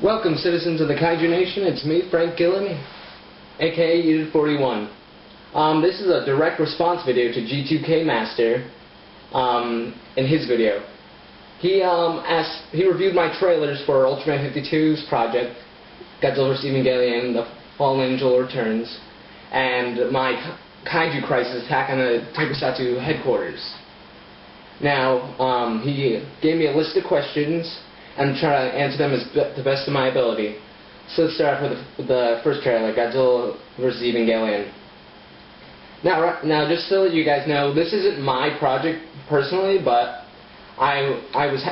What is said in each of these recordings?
Welcome, citizens of the Kaiju Nation. It's me, Frank Gillen, aka Unit41. This is a direct response video to G2K Master in his video. He reviewed my trailers for Ultraman 52's project, Godzilla vs. Evangelion, The Fallen Angel Returns, and my Kaiju Crisis Attack on the Tokusatsu headquarters. Now, he gave me a list of questions, and I'm trying to answer them to the best of my ability. So let's start off with the first trailer, Godzilla vs. Evangelion. Now, just so that you guys know, this isn't my project personally, but I was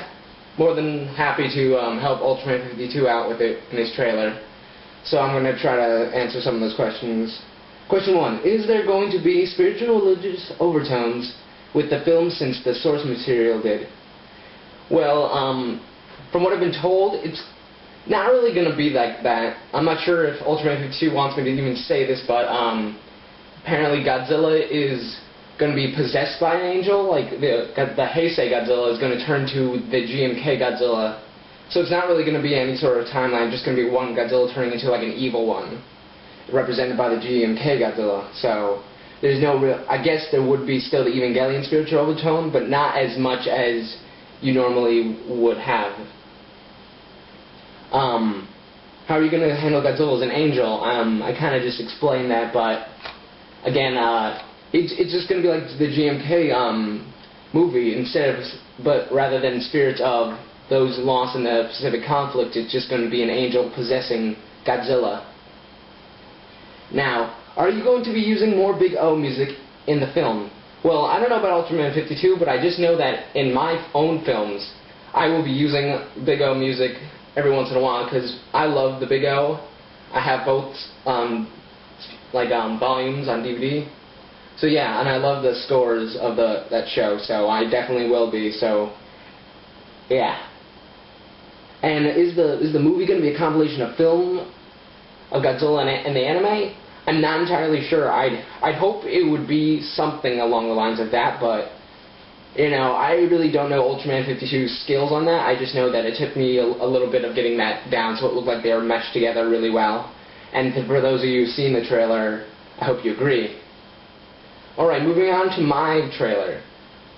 more than happy to help Ultraman 52 out with it in this trailer. So I'm going to try to answer some of those questions. Question 1. Is there going to be spiritual religious overtones with the film since the source material did? Well, from what I've been told, it's not really going to be like that. I'm not sure if Ultraman 52 wants me to even say this, but apparently Godzilla is going to be possessed by an angel. Like the Heisei Godzilla is going to turn to the GMK Godzilla. So it's not really going to be any sort of timeline, just going to be one Godzilla turning into like an evil one, represented by the GMK Godzilla. So there's no real, I guess there would be still the Evangelion spiritual overtone, but not as much as you normally would have. How are you going to handle Godzilla as an angel? I kind of just explained that, but again, it's just going to be like the GMK movie, but rather than spirits of those lost in the Pacific conflict, it's just going to be an angel possessing Godzilla. Now, are you going to be using more Big O music in the film? Well, I don't know about Ultraman 52, but I just know that in my own films, I will be using Big O music every once in a while, because I love the Big O. I have both volumes on DVD. So yeah, and I love the scores of that show, so I definitely will be. So yeah. And is the movie going to be a compilation of film of Godzilla and the anime? I'm not entirely sure. I'd hope it would be something along the lines of that, but you know, I really don't know Ultraman 52's skills on that. I just know that it took me a little bit of getting that down, so it looked like they were meshed together really well. And for those of you who've seen the trailer, I hope you agree. Alright, moving on to my trailer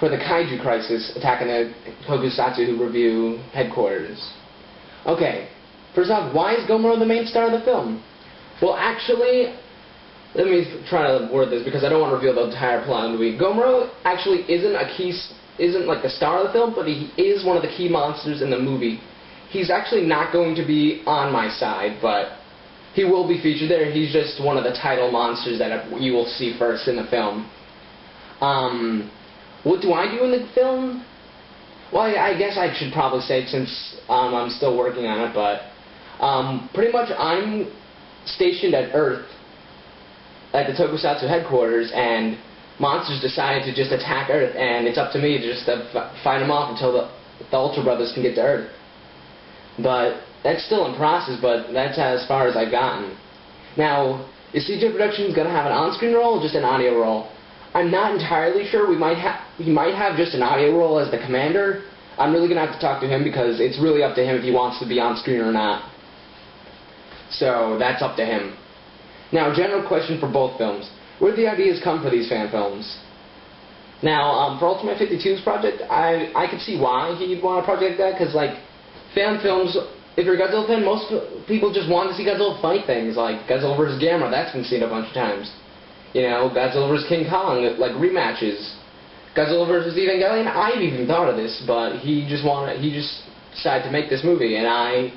for the Kaiju Crisis Attack on the TokusatsuReview headquarters. Okay, first off, why is Gomoro the main star of the film? Well, actually, let me try to word this because I don't want to reveal the entire plot of the movie. Gomoro actually isn't like the star of the film, but he is one of the key monsters in the movie. He's actually not going to be on my side, but he will be featured there. He's just one of the title monsters that you will see first in the film. What do I do in the film? Well, I guess I should probably say it since I'm still working on it, but pretty much I'm stationed at Earth, at the Tokusatsu headquarters, and monsters decide to just attack Earth, and it's up to me to just fight them off until the Ultra Brothers can get to Earth. But that's still in process, but that's as far as I've gotten. Now, is CJ Productions going to have an on-screen role or just an audio role? I'm not entirely sure. He might have just an audio role as the commander. I'm really going to have to talk to him because it's really up to him if he wants to be on screen or not. So that's up to him. Now, general question for both films. Where did the ideas come for these fan films? Now, for Ultraman 52's project, I could see why he'd want a project like that, because, like, fan films, if you're a Godzilla fan, most people just want to see Godzilla fight things, like Godzilla vs. Gamera, that's been seen a bunch of times. You know, Godzilla vs. King Kong, like rematches. Godzilla vs. Evangelion, I've even thought of this, but he just decided to make this movie, and I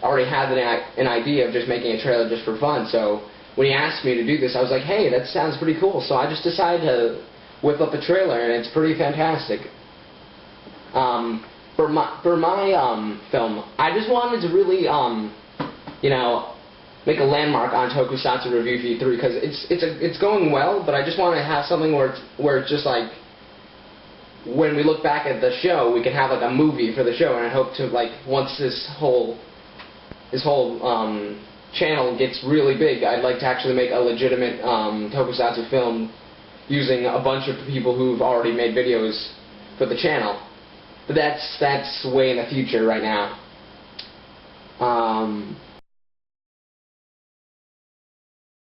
already had an idea of just making a trailer just for fun, so when he asked me to do this, I was like, hey, that sounds pretty cool. So I just decided to whip up a trailer, and it's pretty fantastic. For my film, I just wanted to really, you know, make a landmark on TokusatsuReview V3 because it's going well, but I just want to have something where it's just like, when we look back at the show, we can have like a movie for the show, and I hope to, like, once this whole channel gets really big, I'd like to actually make a legitimate Tokusatsu film using a bunch of people who've already made videos for the channel. But that's way in the future right now.